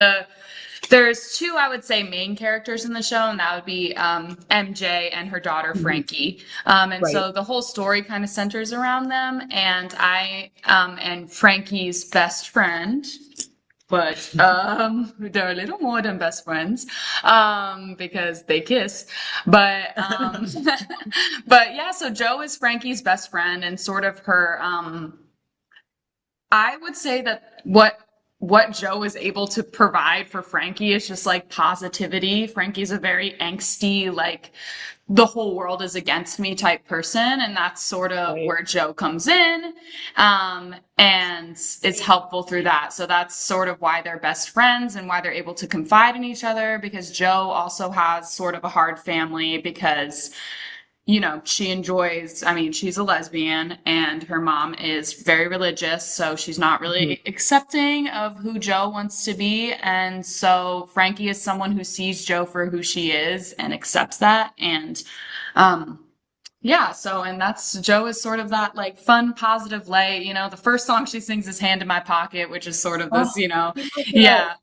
Uh, there's two, I would say, main characters in the show, and that would be MJ and her daughter Mhm. Frankie. And Right. so the whole story kind of centers around them, and I and Frankie's best friend. But they're a little more than best friends because they kiss. But but yeah, so Joe is Frankie's best friend and sort of her I would say that what Joe is able to provide for Frankie is just like positivity. Frankie's a very angsty, like the whole world is against me type person, and that's sort of Right. where Joe comes in, and is helpful through that. So that's sort of why they're best friends and why they're able to confide in each other. Because Joe also has sort of a hard family because she enjoys, I mean, she's a lesbian and her mom is very religious, so she's not Mhm. really accepting of who Joe wants to be. And so Frankie is someone who sees Joe for who she is and accepts that. And, um, yeah, so, and that's Joe is sort of that like fun, positive light. The first song she sings is Hand in My Pocket, which is sort of Oh, this, check it out. yeah,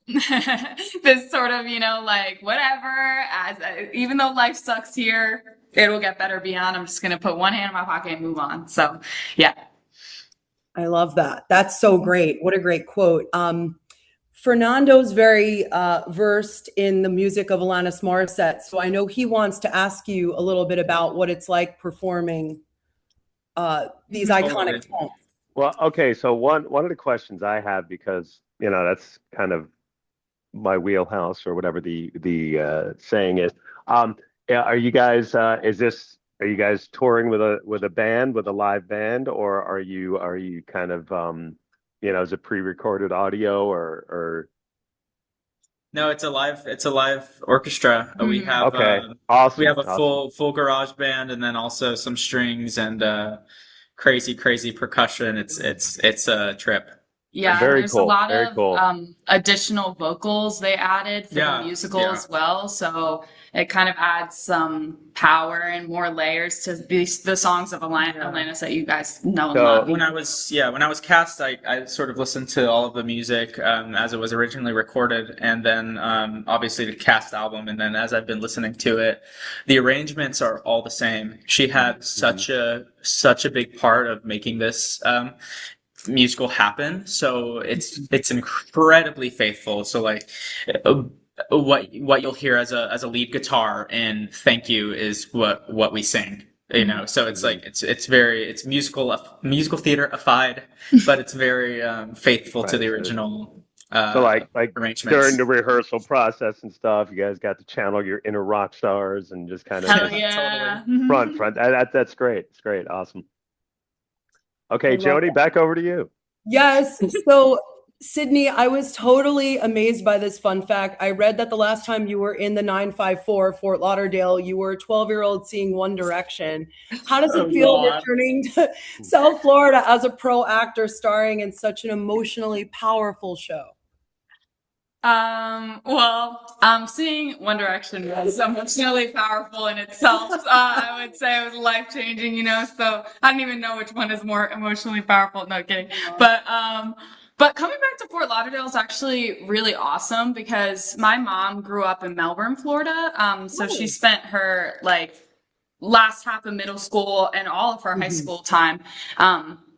this sort of, like whatever, even though life sucks here, it'll get better beyond. I'm just going to put one hand in my pocket and move on. So, yeah. I love that. That's so great. What a great quote. Fernando's very versed in the music of Alanis Morissette, so I know he wants to ask you a little bit about what it's like performing these iconic Totally. songs. Well, okay, so one of the questions I have, because that's kind of my wheelhouse, or whatever the saying is. Yeah, are you guys are you guys touring with a band, with a live band, or are you kind of is it pre-recorded audio, or No, it's a live orchestra. We Mhm. have okay, we awesome, have a awesome. full garage band and then also some strings and crazy percussion. It's a trip for Yeah, and Very sure. there's a cool, lot very of cool. additional vocals they added for the Yeah, musical yeah. as well. So it kind of adds some power and more layers to the songs of Yeah. Atlantis that you guys know and love. So When I was cast, I sort of listened to all of the music as it was originally recorded, and then obviously the cast album, and then as I've been listening to it, the arrangements are all the same. She had mhm. such a big part of making this musical happen, so it's incredibly faithful. So like. Uh, what you'll hear as a lead guitar in "Thank You" is what we sing, Mhm. so it's like Mhm. it's musical theater-ified, but it's very faithful to Right. the So original like during arrangements. the rehearsal process and stuff, you guys got to channel your inner rock stars and just kind of Hell just Totally. yeah. front. That's great. It's great. Awesome. I Okay, love Jody, that. back over to you. Yes. So, Sydney, I was totally amazed by this fun fact. I read that the last time you were in the 954 Fort Lauderdale, you were a 12-year-old seeing One Direction. How does it Oh feel God. returning to South Florida as a pro actor starring in such an emotionally powerful show? Well, seeing One Direction was emotionally powerful in itself. I would say it was life changing, so I don't even know which one is more emotionally powerful. No kidding. But coming back to Fort Lauderdale is actually really awesome because my mom grew up in Melbourne, Florida. So she Oh. spent her like last half of middle school and all of her high Mhm. school time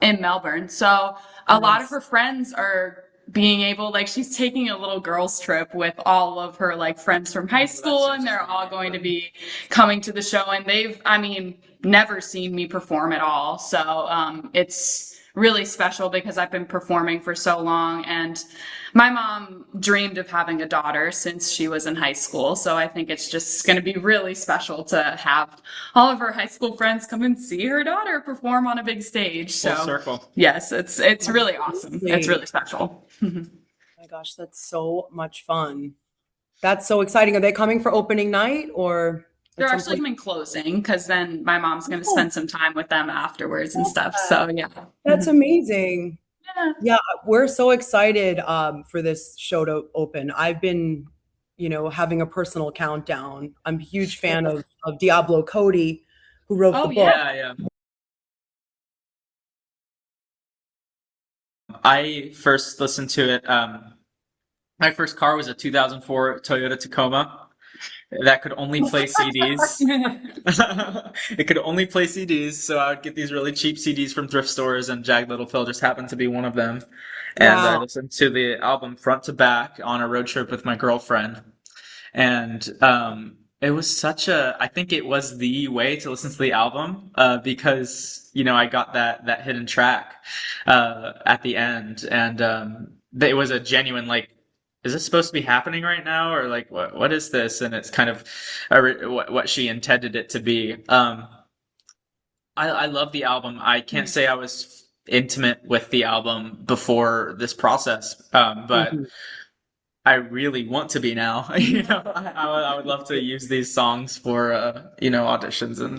in Melbourne. So a lot of Nice. her friends are being able, like, she's taking a little girls' trip with all of her like friends from high Oh, that's school, so and they're sweet. all going to be coming to the show. And they've, I mean, never seen me perform at all. So it's really special because I've been performing for so long and my mom dreamed of having a daughter since she was in high school, so I think it's just going to be really special to have all of her high school friends come and see her daughter perform on a big stage. Full So, circle. yes, it's really awesome. It's Absolutely. really special. Oh my gosh, that's so much fun. That's so exciting. Are they coming for opening night or They're at some actually point? coming closing because then my mom's going to Oh, spend some time with them afterwards and love stuff. that. So, yeah. That's amazing. Yeah. Yeah, we're so excited for this show to open. I've been, having a personal countdown. I'm a huge fan of Diablo Cody, who wrote the Oh, book. yeah. Yeah, yeah. I first listened to it My first car was a 2004 Toyota Tacoma that could only play CDs. It could only play CDs, so I would get these really cheap CDs from thrift stores, and Jagged Little Pill just happened to be one of them. And I Wow. listened to the album front to back on a road trip with my girlfriend. And it was I think it was the way to listen to the album, because, I got that hidden track at the end. And it was a genuine, like, is this supposed to be happening right now? Or like, what is this? And it's kind of what she intended it to be. I love the album. I can't say I was intimate with the album before this process, but Mhm. I really want to be now. I would love to use these songs for auditions and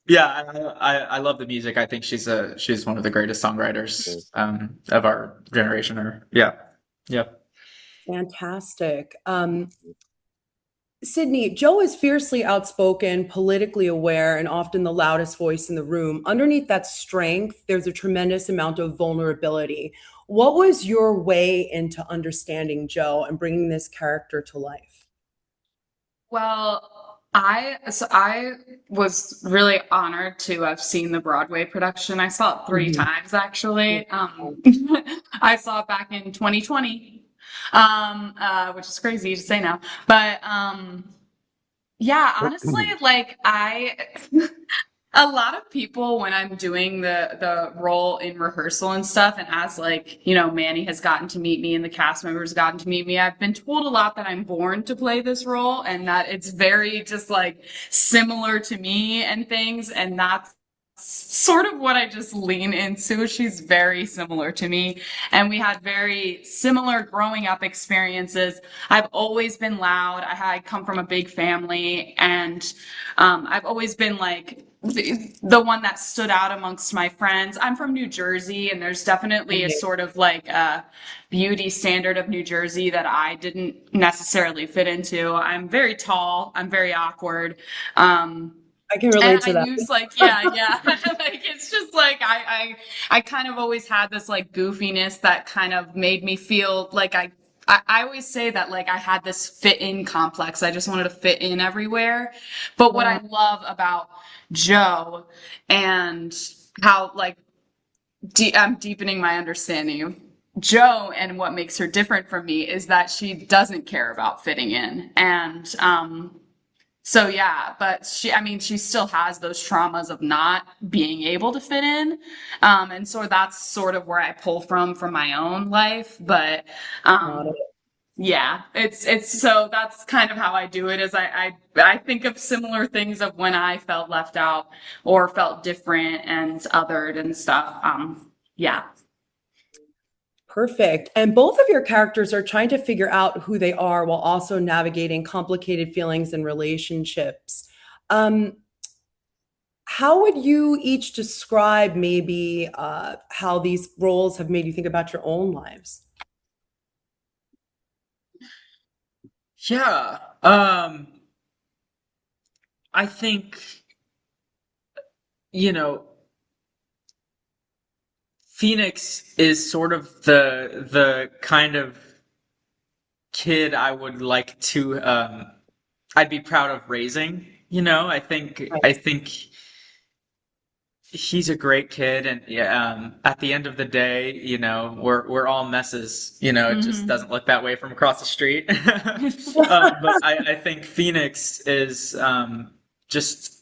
yeah. I love the music. I think she's one of the greatest Yeah. songwriters of our generation. Or yeah, yeah. Fantastic. Sydney, Joe is fiercely outspoken, politically aware, and often the loudest voice in the room. Underneath that strength, there's a tremendous amount of vulnerability. What was your way into understanding Joe and bringing this character to life? Well, I was really honored to have seen the Broadway production. I saw it three Mhm. times actually. I saw it back in 2020, which is crazy to say now. But yeah, honestly, like a lot of people when I'm doing the role in rehearsal and stuff, and as like, Manny has gotten to meet me and the cast members gotten to meet me, I've been told a lot that I'm born to play this role and that it's very just like similar to me and things, and that's sort of what I just lean into. She's very similar to me, and we had very similar growing up experiences. I've always been loud. I come from a big family, and I've always been like the one that stood out amongst my friends. I'm from New Jersey, and there's definitely a sort of like a beauty standard of New Jersey that I didn't necessarily fit into. I'm very tall. I'm very awkward. Um, I can and relate I to that. use like, yeah. Like it's just like I kind of always had this like goofiness that kind of made me feel like I always say that like I had this fit in complex. I just wanted to fit in everywhere. But what Wow. I love about Joe and how like I'm deepening my understanding of Joe, and what makes her different from me is that she doesn't care about fitting in. And so yeah, but I mean, she still has those traumas of not being able to fit in. And so that's sort of where I pull from my own life. But, Got it. yeah, so that's kind of how I do it is I think of similar things of when I felt left out or felt different and othered and stuff. Yeah. Perfect. And both of your characters are trying to figure out who they are while also navigating complicated feelings and relationships. Um, how would you each describe maybe how these roles have made you think about your own lives? Yeah. I think, you know, Phoenix is sort of the kind of kid I would like to I'd be proud of raising. I think he's a great kid, and yeah, at the end of the day, we're all messes. It just Hmm. doesn't look that way from across the street. But I think Phoenix is just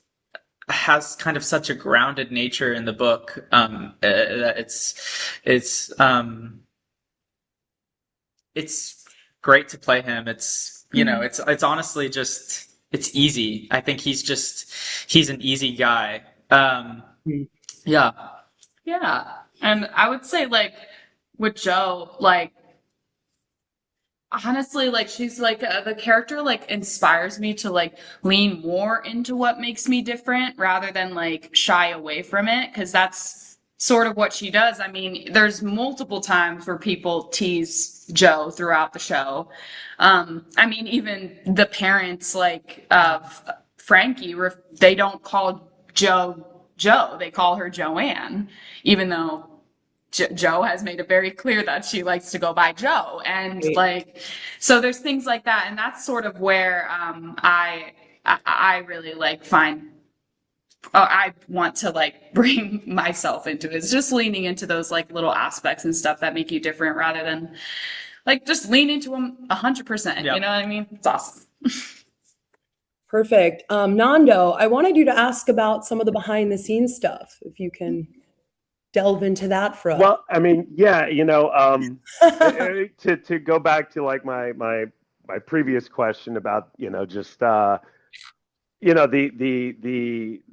has kind of such a grounded nature in the book, that it's great to play him. Hmm. It's honestly just it's easy. I think he's an easy guy. Yeah. Yeah. And I would say like with Joe, like honestly, like she's like the character like inspires me to like lean more into what makes me different rather than like shy away from it, because that's sort of what she does. I mean, there's multiple times where people tease Joe throughout the show. I mean, even the parents like of Frankie, they don't call Joe Joe, they call her Joanne, even though Joe has made it very clear that she likes to go by Joe. And Right. like, so there's things like that. And that's sort of where I really like find, I want to like bring myself into it. It's just leaning into those like little aspects and stuff that make you different rather than like just lean into them 100%. Yeah. You know what I mean? It's awesome. Perfect. Nando, I wanted you to ask about some of the behind the scenes stuff, if you can delve into that for us. Well, I mean, yeah, to go back to like my previous question about, just the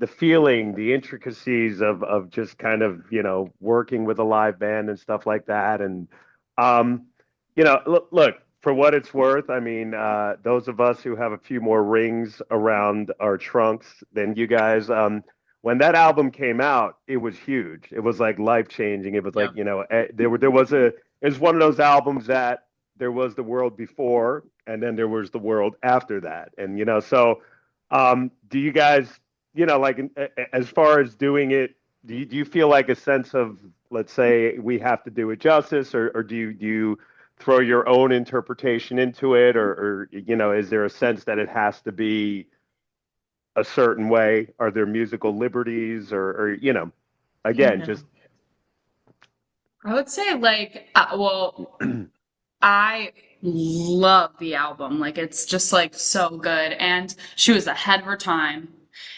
feeling, the intricacies of just kind of, working with a live band and stuff like that. And look, for what it's worth, I mean, those of us who have a few more rings around our trunks than you guys, when that album came out, it was huge. It was like life changing. It was like, it was one of those albums that there was the world before, and then there was the world after that. And, so do you guys, like as far as doing it, do you feel like a sense of, let's say, we have to do it justice, or do you throw your own interpretation into it, or is there a sense that it has to be a certain way? Are there musical liberties, or again, Yeah. just I would say like, well, I love the album. Like it's just like so good. And she was ahead of her time.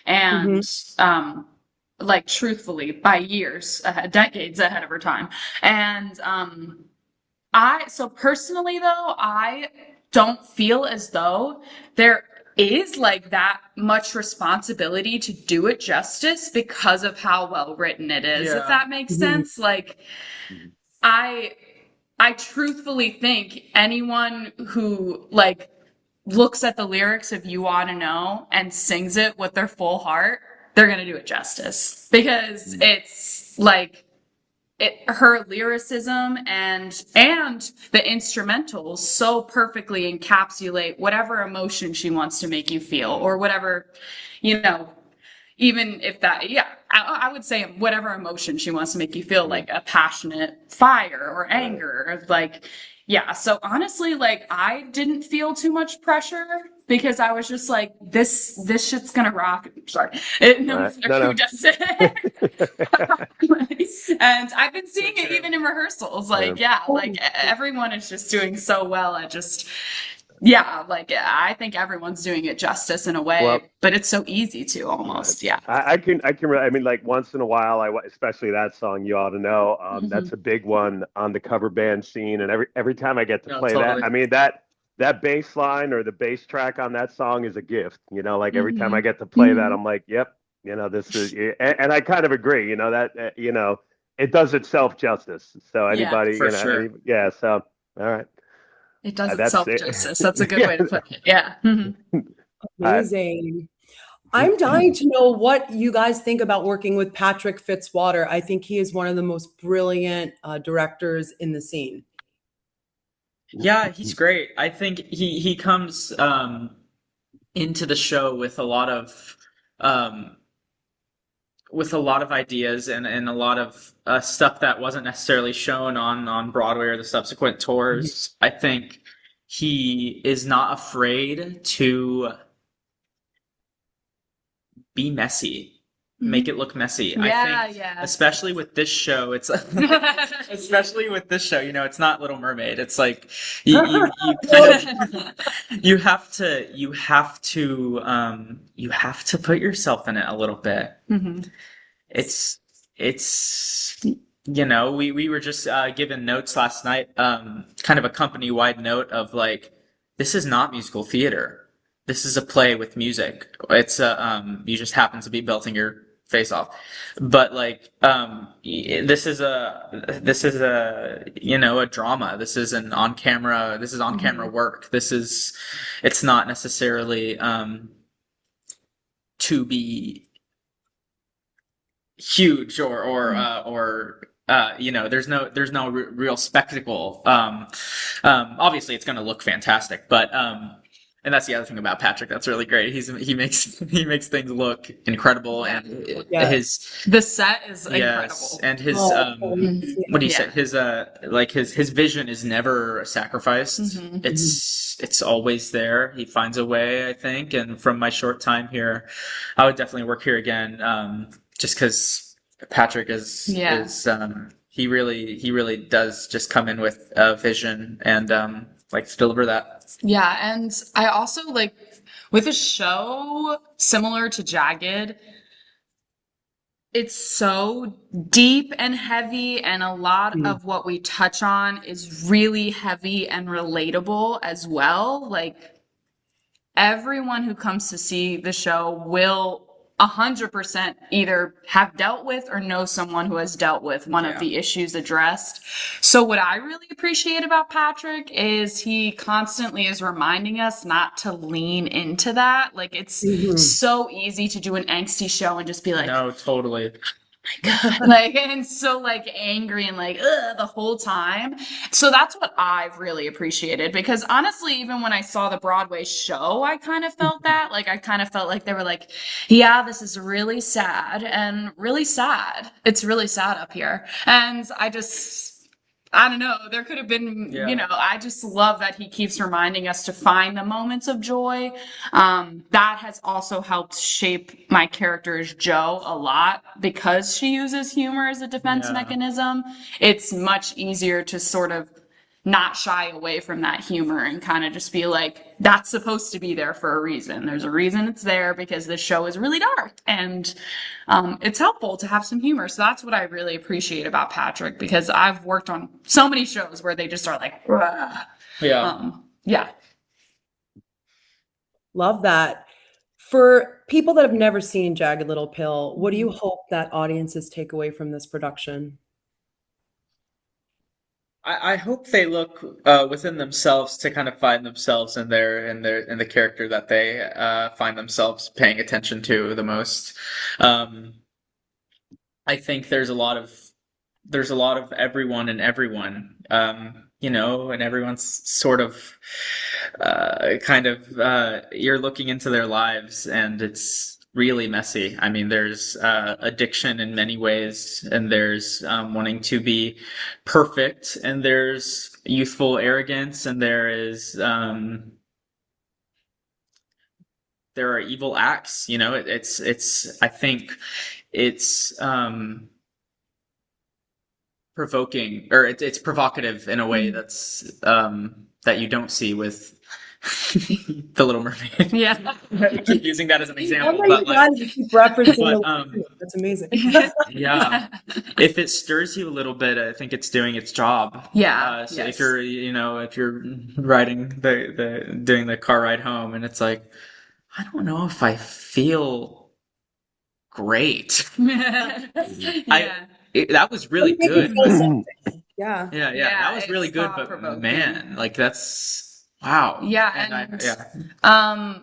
And like truthfully, by years, decades ahead of her time. And so personally though, I don't feel as though there is like that much responsibility to do it justice because of how well written it is, if Yeah. that makes sense. Like I I truthfully think anyone who like looks at the lyrics of You Ought to Know and sings it with their full heart, they're gonna do it justice. Because it's like her lyricism and the instrumentals so perfectly encapsulate whatever emotion she wants to make you feel, or whatever, you know, even if that, yeah, I would say whatever emotion she wants to make you feel, like a passionate fire or anger, or like, yeah. So honestly, like I didn't feel too much pressure because I was just like, this shit's gonna rock. Sorry, no right. matter No, who no. does it. And I've been seeing it even in rehearsals. Like, yeah, like everyone is just doing so well at just, yeah, like I think everyone's doing it justice in a way, Well, but it's so easy to right. almost, yeah. I mean, like once in a while, especially that song, You Ought to Know. That's a big one on the cover band scene, and every time I get to No, play that, totally. I mean that bass line or the bass track on that song is a gift. Like every time I get to play that, I'm like, yep, this is, and I kind of agree. That it does itself justice. So Yeah, anybody, For sure. yeah. So all right, it does that's itself it. justice. That's a good Yeah. way to put it. Yeah. Amazing. I'm dying to know what you guys think about working with Patrick Fitzwater. I think he is one of the most brilliant directors in the scene. Yeah, he's great. I think he comes into the show um with a lot of ideas and a lot of stuff that wasn't necessarily shown on Broadway or the subsequent tours. I think he is not afraid to be messy, make it look messy. I Yeah, think, yeah. especially with this show, it's especially with this show, it's not Little Mermaid. It's like you kind of you have to put yourself in it a little bit. It's it's we were just given notes last night, kind of a company wide note of like, this is not musical theater. This is a play with music. It's you just happen to be belting your face off, but like this is a a drama. This is on camera work. It's not necessarily to be huge or there's no real spectacle. Obviously it's going to look fantastic, but And that's the other thing about Patrick that's really great. He makes he makes things look incredible, Yeah. and Yeah. his The set is yes, incredible. and his Oh, what do you say? Yeah. His like his vision is never sacrificed. Mhm. It's always there. He finds a way, I think. And from my short time here, I would definitely work here again. Just because Patrick Yeah. is he really does just come in with a vision and like to deliver that. Yeah, and I also like with a show similar to Jagged, it's so deep and heavy, and a lot mm, of what we touch on is really heavy and relatable as well. Like everyone who comes to see the show will 100% either have dealt with or know someone who has dealt with one of Yeah. the issues addressed. So what I really appreciate about Patrick is he constantly is reminding us not to lean into that. Like it's mhm. so easy to do an angsty show and just be like, No, totally. like and so like angry and like ugh, the whole time. So that's what I've really appreciated, because honestly, even when I saw the Broadway show, I kind of felt that. Like I kind of felt like they were like, yeah, this is really sad and really sad. It's really sad up here. And I don't know. There could have been, Yeah. I just love that he keeps reminding us to find the moments of joy. That has also helped shape my character's Joe a lot because she uses humor as a defense Yeah. mechanism. It's much easier to sort of not shy away from that humor and kind of just be like, that's supposed to be there for a reason. There's a reason it's there because this show is really dark, and it's helpful to have some humor. So that's what I really appreciate about Patrick, because I've worked on so many shows where they just are like, "Ugh." Yeah. Yeah. Love that. For people that have never seen Jagged Little Pill, what do you hope that audiences take away from this production? I hope they look within themselves to kind of find themselves in in the character that they find themselves paying attention to the most. Um, I think there's a lot of everyone and everyone, and everyone's sort of you're looking into their lives, and it's really messy. I mean, there's addiction in many ways, and there's wanting to be perfect, and there's youthful arrogance, and there are evil acts. It's I think it's provoking, or it's provocative in a way that's that you don't see with The Little Mermaid. Yeah. I keep using that as an Oh example, my but God, you keep referencing but that's amazing. yeah, if it stirs you a little bit, I think it's doing its job. Yeah. So Yes. if you're riding doing the car ride home, and it's like, I don't know if I feel great. Yeah. That was really Make you good, feel but something. Yeah. yeah, Yeah, that was really it's good, but thought-provoking. man, like that's wow. Yeah, And and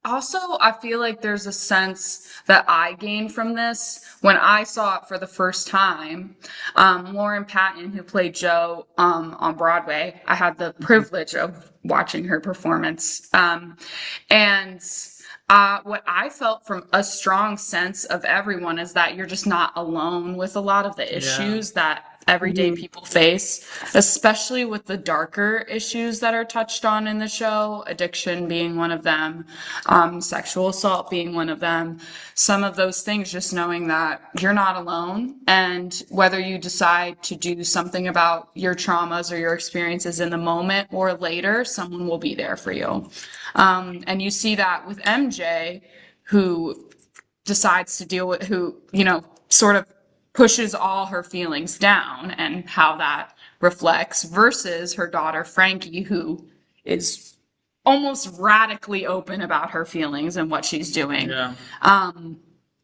also, I feel like there's a sense that I gained from this when I saw it for the first time. Lauren Patton, who played Jo on Broadway, I had the privilege of watching her performance. And what I felt from a strong sense of everyone is that you're just not alone with a lot of the issues that everyday people face, especially with the darker issues that are touched on in the show, addiction being one of them, sexual assault being one of them. Some of those things, just knowing that you're not alone, and whether you decide to do something about your traumas or your experiences in the moment or later, someone will be there for you. And you see that with MJ, who decides to deal with, who, sort of pushes all her feelings down, and how that reflects, versus her daughter Frankie, who is almost radically open about her feelings and what she's doing. yeah,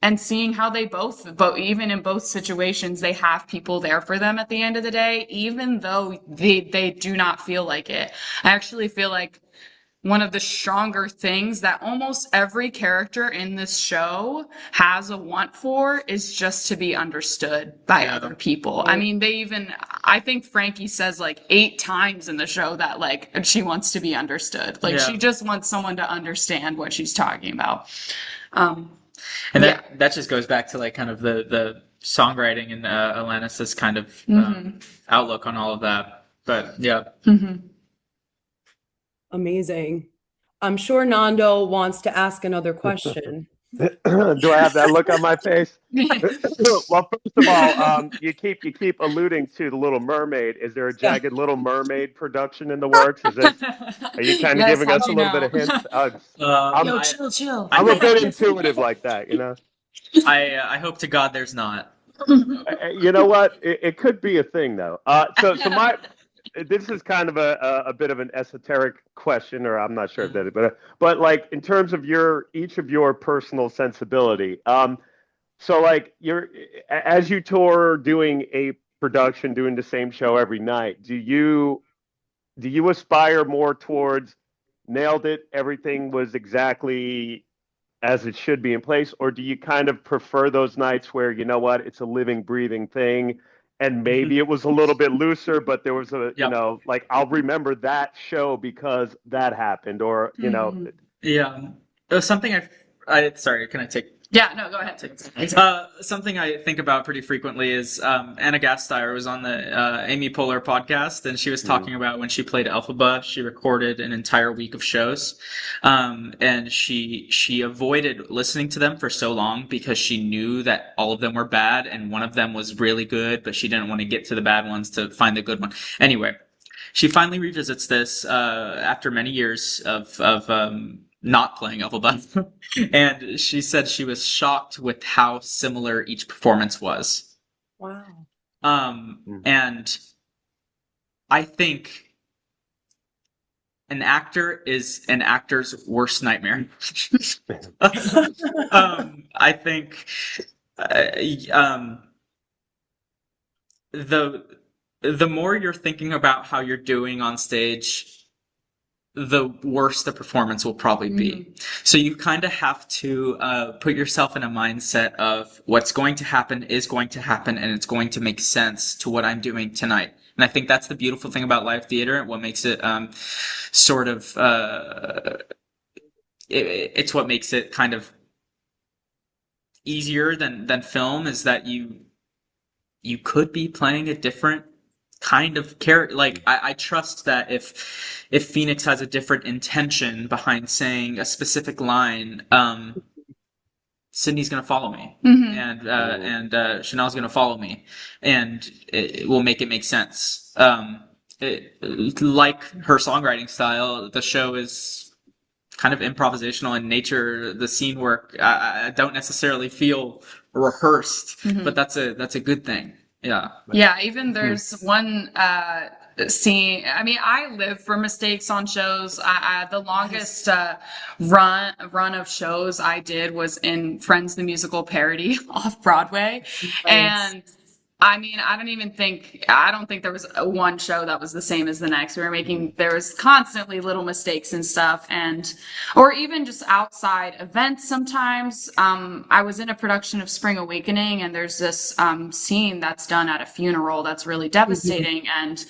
And seeing how they both, even in both situations, they have people there for them at the end of the day, even though they do not feel like it. I actually feel like one of the stronger things that almost every character in this show has a want for is just to be understood by Yeah. other people. I mean, I think Frankie says like 8 times in the show that like she wants to be understood. Like Yeah. she just wants someone to understand what she's talking about. And Yeah. that just goes back to like kind of the songwriting and Alanis's kind of outlook on all of that. But yeah. Amazing. I'm sure Nando wants to ask another question. Do I have that look on my face? Well, first of all, you keep alluding to the Little Mermaid. Is there a Jagged Little Mermaid production in the works? Are you kind of Yes, giving how'd us a you little bit know? of hints? Yo, chill. I'm a bit intuitive like that, you know. I hope to God there's not. You know what? It could be a thing though. So this is kind of a bit of an esoteric question, or I'm not sure if that is, but like in terms of each of your personal sensibility. So like as you tour doing a production, doing the same show every night, do you aspire more towards nailed it, everything was exactly as it should be in place, or do you kind of prefer those nights where, you know what, it's a living, breathing thing, and maybe it was a little bit looser, but there was like I'll remember that show because that happened, or Yeah. It was something sorry, can I take Yeah, no, go ahead. something I think about pretty frequently is Anna Gasteyer was on the Amy Poehler podcast, and she was talking about when she played Elphaba, she recorded an entire week of shows, and she avoided listening to them for so long because she knew that all of them were bad, and one of them was really good, but she didn't want to get to the bad ones to find the good one. Anyway, she finally revisits this after many years of not playing Elphaba, and she said she was shocked with how similar each performance was. Wow. And I think an actor is an actor's worst nightmare. I think the more you're thinking about how you're doing on stage, the worse the performance will probably be. So you kind of have to put yourself in a mindset of what's going to happen is going to happen, and it's going to make sense to what I'm doing tonight. And I think that's the beautiful thing about live theater, and what makes it sort of it's what makes it kind of easier than film, is that you could be playing a different kind of character. Like I trust that if Phoenix has a different intention behind saying a specific line, Sydney's gonna follow me, and Chanel's gonna follow me, and it will make it make sense. Like her songwriting style, the show is kind of improvisational in nature. The scene work I don't necessarily feel rehearsed, but that's a good thing. Yeah. Yeah, even there's one scene. I mean, I live for mistakes on shows. The longest run of shows I did was in Friends the Musical parody off Broadway, and I mean, I don't think there was one show that was the same as the next. There was constantly little mistakes and stuff, or even just outside events sometimes. I was in a production of Spring Awakening, and there's this scene that's done at a funeral that's really devastating, and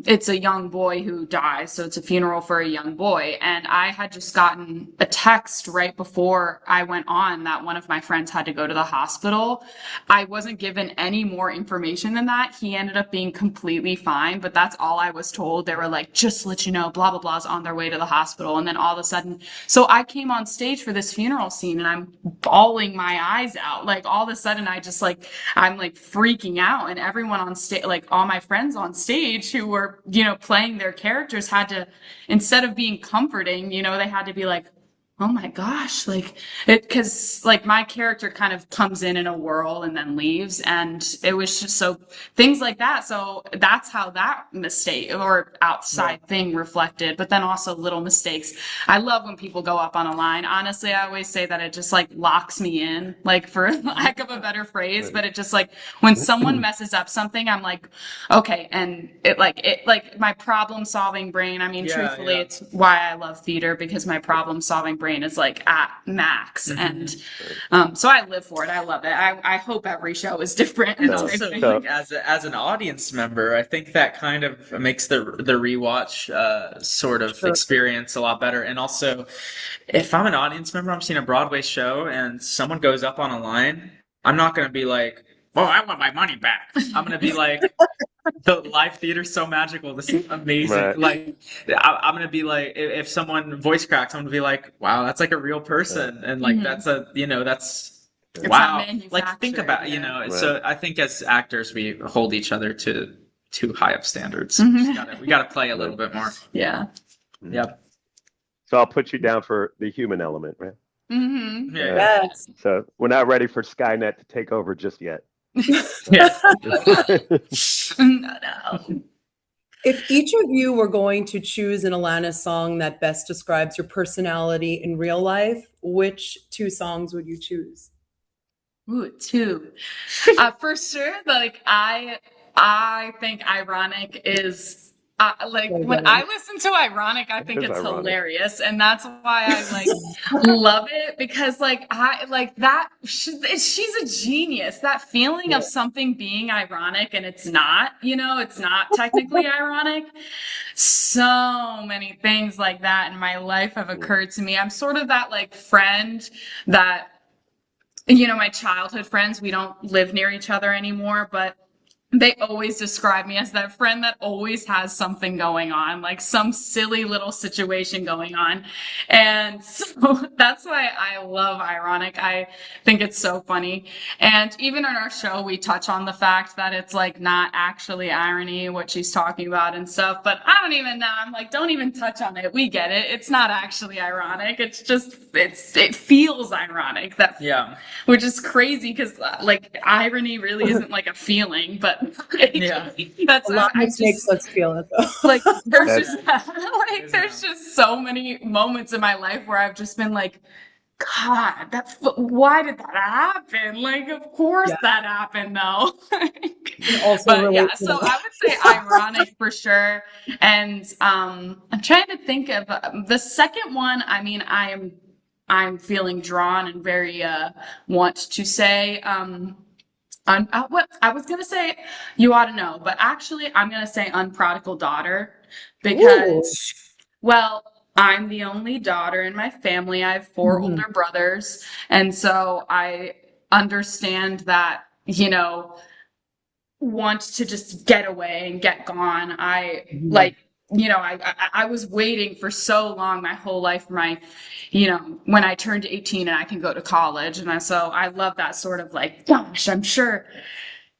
it's a young boy who dies, so it's a funeral for a young boy. And I had just gotten a text right before I went on that one of my friends had to go to the hospital. I wasn't given any more information than that. He ended up being completely fine, but that's all I was told. They were like, just to let you know, blah, blah, blah's on their way to the hospital. And then all of a sudden, so I came on stage for this funeral scene, and I'm bawling my eyes out. Like all of a sudden I'm like freaking out, and everyone on stage, like all my friends on stage who were, playing their characters had to, instead of being comforting, they had to be like, oh my gosh, like it, because like my character kind of comes in a whirl and then leaves, and it was just so things like that. So that's how that mistake or outside thing reflected, but then also little mistakes. I love when people go up on a line. Honestly, I always say that it just like locks me in, like for lack of a better phrase, but it just like when someone messes up something, I'm like, okay, and it like my problem solving brain. I mean, Yeah, truthfully, yeah. it's why I love theater because my problem solving brain is like at max, and so I live for it. I love it. I hope every show is different. And So, type also, thing. like as an audience member, I think that kind of makes the rewatch sort of Sure. experience a lot better. And also, if I'm an audience member, I'm seeing a Broadway show, and someone goes up on a line, I'm not gonna be like, "Oh, I want my money back." I'm gonna be like, "The live theater's so magical. This is amazing." right. Like, I'm gonna be like, if someone voice cracks, I'm gonna be like, "Wow, that's like a real person," and like Mhm. that's a that's It's not wow. Like think manufactured. about Yeah. Right. So I think as actors we hold each other to too high of standards. Mhm. We gotta play a little bit more. Yeah. Yep. So I'll put you down for the human element, right? Hmm. Yeah. Yes. So we're not ready for Skynet to take over just yet. Yeah. No. If each of you were going to choose an Alanis song that best describes your personality in real life, which two songs would you choose? Ooh, two. For sure, like I think ironic is like So when good. I listen to ironic, I It think is it's ironic. hilarious, and that's why I like love it because like I like that she's a genius. That feeling of something being ironic and it's not, it's not technically ironic. So many things like that in my life have occurred to me. I'm sort of that like friend that my childhood friends, we don't live near each other anymore, but they always describe me as that friend that always has something going on, like some silly little situation going on. And so that's why I love ironic. I think it's so funny. And even in our show, we touch on the fact that it's like not actually irony, what she's talking about and stuff, but I don't even know. I'm like, don't even touch on it. We get it. It's not actually ironic. It's just, it feels ironic Yeah. which is crazy because like irony really isn't like a feeling, but Yeah. that's I Alanis makes just us feel it though. like there's That's just like there's just so many moments in my life where I've just been like, God, why did that happen? Like, of course Yeah. that happened though. Can also But relate yeah, to so that. I would say ironic for sure. And I'm trying to think of the second one. I mean, I'm feeling drawn and very want to say what I was gonna say you ought to know, but actually I'm gonna say unprodigal daughter Ooh. because well, I'm the only daughter in my family. I have four Mhm. older brothers, and so I understand that, want to just get away and get gone. I Mhm. like, I was waiting for so long, my whole life, for my, when I turned 18 and I can go to college. So I love that sort of like, gosh, I'm sure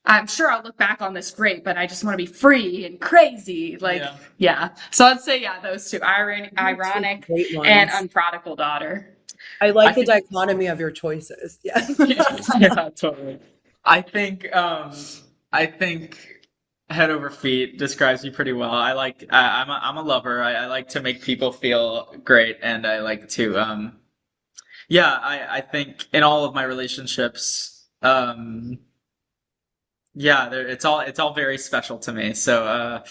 I'll look back on this great, but I just want to be free and crazy. Like, Yeah. yeah. So I'd say, yeah, those two, Two ironic great and ones. unprodigal daughter. I I like the think dichotomy of your choices. Yeah. yeah, totally. I think I think head over feet describes me pretty well. I'm a lover. I like to make people feel great, and I like to yeah, I think in all of my relationships yeah, it's all very special to me. So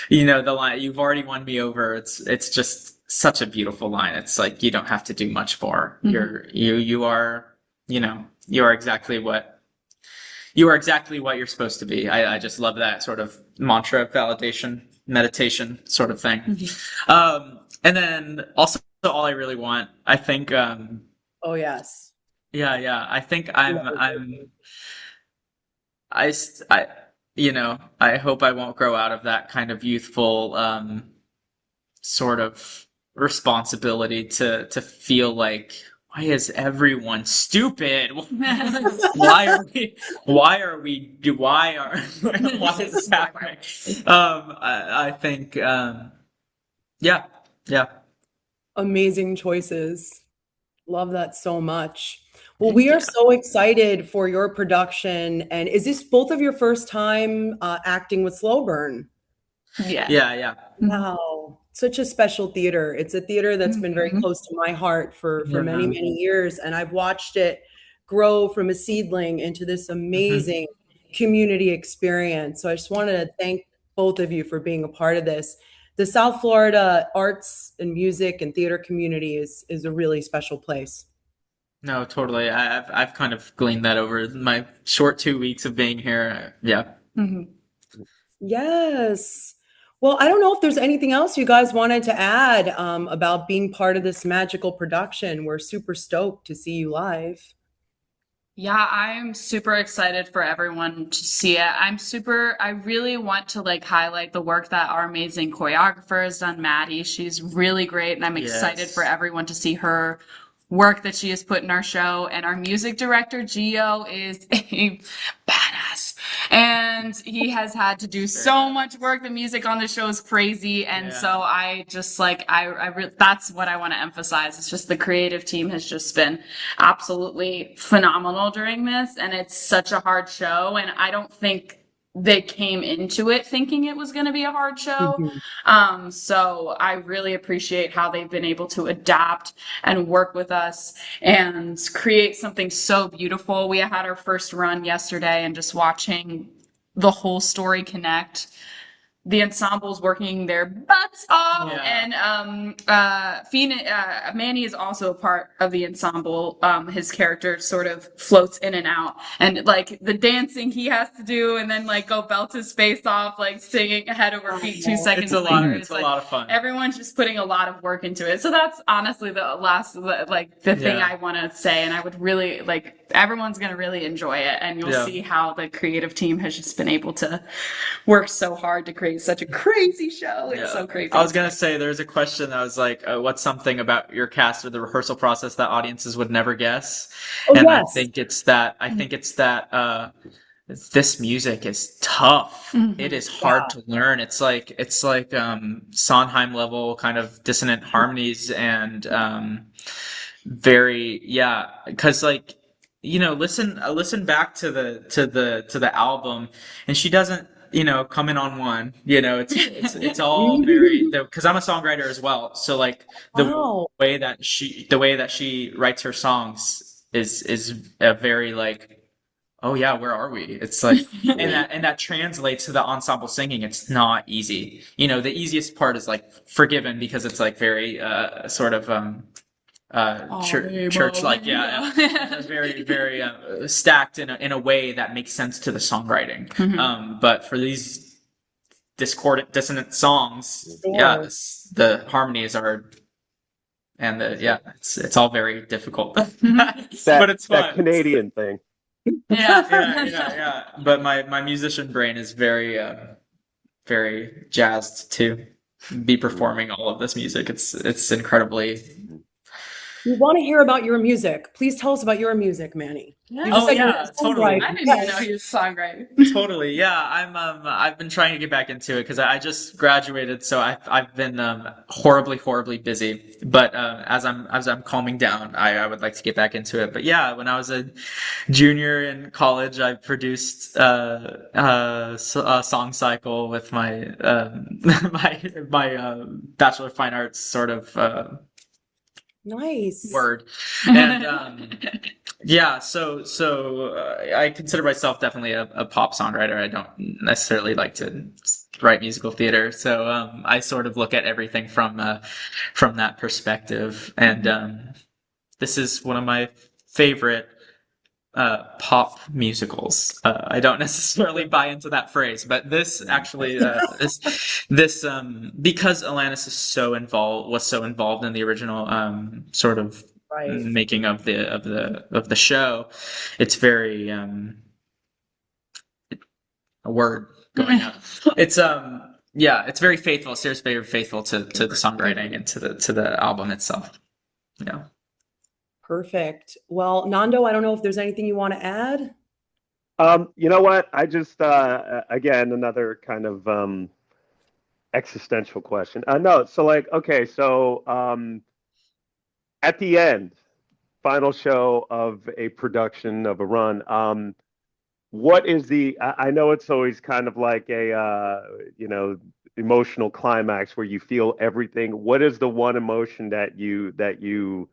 the line "You've already won me over." It's just such a beautiful line. It's like you don't have to do much for. You are you are exactly what you're supposed to be. I just love that sort of mantra, validation, meditation sort of thing. And then also all I really want, I think Oh yes. yeah, I think Love I I hope I won't grow out of that kind of youthful sort of responsibility to feel like why is everyone stupid? Why are we why is this happening? I think yeah. Amazing choices. Love that so much. Well, Thank we are you. so excited for your production. And is this both of your first time acting with Slow Burn? Yeah. Yeah. Wow, such a special theater. It's a theater that's been very Mhm. close to my heart for many, Yeah. many years, and I've watched it grow from a seedling into this Mhm. amazing community experience. So I just wanted to thank both of you for being a part of this. The South Florida arts and music and theater community is a really special place. No, totally. I've kind of gleaned that over my short 2 weeks of being here. Yeah. Mhm. Yes. Well, I don't know if there's anything else you guys wanted to add about being part of this magical production. We're super stoked to see you live. Yeah, I'm super excited for everyone to see it. I really want to like highlight the work that our amazing choreographer has done, Maddie. She's really great, and I'm excited for Yes. everyone to see her work that she has put in our show. And our music director, Gio, is a badass. And he has had to do Very so bad. much work. The music on the show is crazy. And Yeah. so I just like, that's what I want to emphasize. It's just the creative team has just been absolutely phenomenal during this. And it's such a hard show. And I don't think they came into it thinking it was going to be a hard show. Mhm. So I really appreciate how they've been able to adapt and work with us and create something so beautiful. We had our first run yesterday, and just watching the whole story connect, the ensemble's working their butts off, Yeah. and Manny is also a part of the ensemble. His character sort of floats in and out, and like the dancing he has to do, and then like go belt his face off, like singing head over feet two Oh, seconds later. It's It's a like lot of fun. everyone's just putting a lot of work into it. So that's honestly the thing Yeah. I want to say, and I would really like everyone's gonna really enjoy it, and you'll Yeah. see how the creative team has just been able to work so hard to create such a crazy show. It's Yeah. so crazy. I was gonna say there's a question that was like, what's something about your cast or the rehearsal process that audiences would never guess? Oh, And I yes. think it's that this music is tough. Mhm. It is hard to learn. It's like Sondheim level kind of dissonant harmonies and very because like listen back to the album, and she doesn't come in on one. It's all very because I'm a songwriter as well. So like the Wow. way that she writes her songs is a very like, oh yeah, where are we? It's like, and that translates to the ensemble singing. It's not easy. The easiest part is like Forgiven, because it's like very sort of church like, very very stacked in a way that makes sense to the songwriting. Mhm. But for these discordant dissonant songs, Sure. the harmonies are, and it's all very difficult. But it's That fun. Canadian thing. Yeah. But my musician brain is very very jazzed to be performing all of this music. It's incredibly. We want to hear about your music. Please tell us about your music, Manny. You just Oh said you're a yeah, totally. songwriter. I didn't even know Yes. he was a songwriter. Totally, yeah. I've been trying to get back into it because I just graduated, so I've been horribly busy. But as I'm calming down, I would like to get back into it. But yeah, when I was a junior in college, I produced a song cycle with my my Bachelor of Fine Arts sort of Nice. word. And I consider myself definitely a pop songwriter. I don't necessarily like to write musical theater, so I sort of look at everything from that perspective. And this is one of my favorite pop musicals. I don't necessarily buy into that phrase, but this actually because Alanis was so involved in the original sort of Right. making of the show. It's very a word going up. It's it's very faithful. Seriously, very faithful to the songwriting and to the album itself. Yeah. Perfect. Well, Nando, I don't know if there's anything you want to add. You know what? I just again, another kind of existential question. No, so like, okay, so at the end, final show of a production of a run. What is I know it's always kind of like a, emotional climax where you feel everything. What is the one emotion that you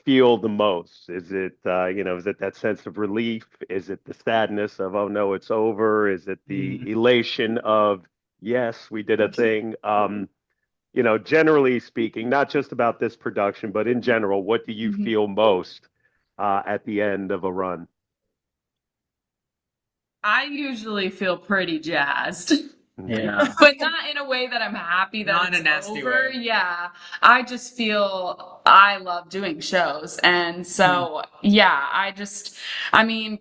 feel the most? Is it, is it that sense of relief? Is it the sadness of, oh no, it's over? Is it the elation of, yes, we did a thing? Generally speaking, not just about this production, but in general, what do you feel most at the end of a run? I usually feel pretty jazzed. Yeah. But not in a way that I'm happy that Not in a it's nasty over. way. Yeah. I just feel I love doing shows. And so, yeah, I mean,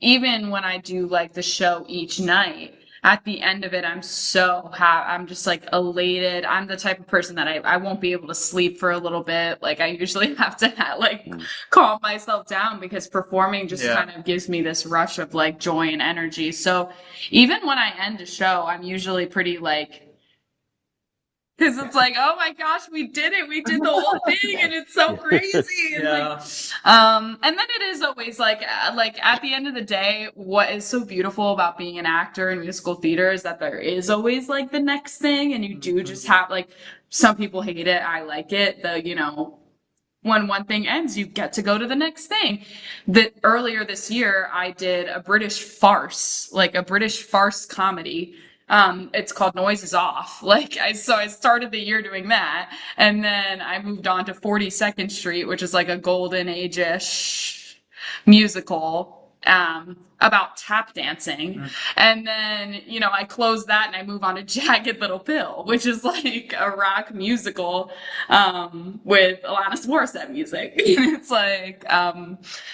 even when I do like the show each night, at the end of it, I'm just like elated. I'm the type of person that I won't be able to sleep for a little bit. Like I usually have to calm myself down because performing just Yeah. kind of gives me this rush of like joy and energy. So even when I end a show, I'm usually pretty like, because it's like, oh my gosh, we did it. We did the whole thing and it's so crazy. And Yeah. and then it is always like at the end of the day, what is so beautiful about being an actor in musical theater is that there is always like the next thing. And you do just have like, some people hate it. I like it. When one thing ends, you get to go to the next thing. Earlier this year, I did a British farce, like a British farce comedy. It's called Noise is Off. So I started the year doing that, and then I moved on to 42nd Street, which is like a golden age-ish musical about tap dancing. And then, I close that and I move on to Jagged Little Pill, which is like a rock musical with Alanis Morissette music. It's like,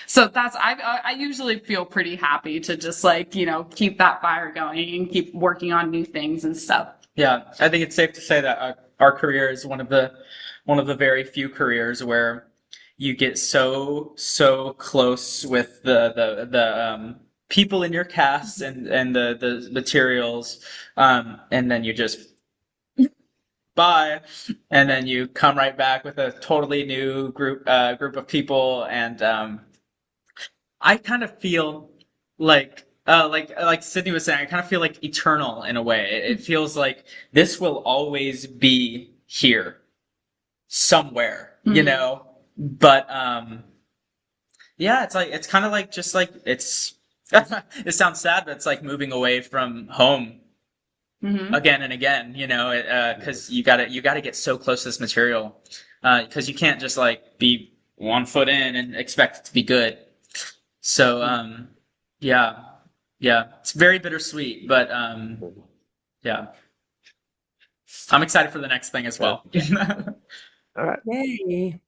so I usually feel pretty happy to just like, keep that fire going and keep working on new things and stuff. Yeah, I think it's safe to say that our career is one of the very few careers where you get so close with the people in your cast and the materials, and then you just bye, and then you come right back with a totally new group of people, and I kind of feel like Sydney was saying, I kind of feel like eternal in a way. It feels like this will always be here somewhere, But yeah, it's kind of like just like it's it sounds sad, but it's like moving away from home again and again, because you gotta get so close to this material, because you can't just like be 1 foot in and expect it to be good. So yeah, it's very bittersweet, but yeah, I'm excited for the next thing as well. All right. Yay.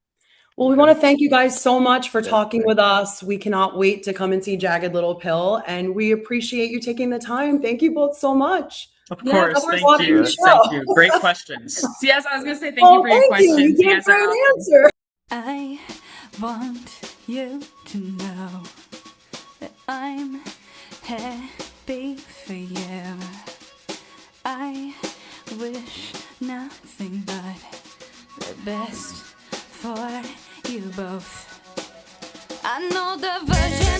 Well, we want to thank you guys so much for talking with us. We cannot wait to come and see Jagged Little Pill, and we appreciate you taking the time. Thank you both so much. Of course, others thank watching you. the show. Thank you. Great questions. Yes, I was going to say thank you for your Thank you. questions. You gave guys a are great awesome. answer. I want you to know that I'm happy for you. I wish nothing but the best for you both. I know the version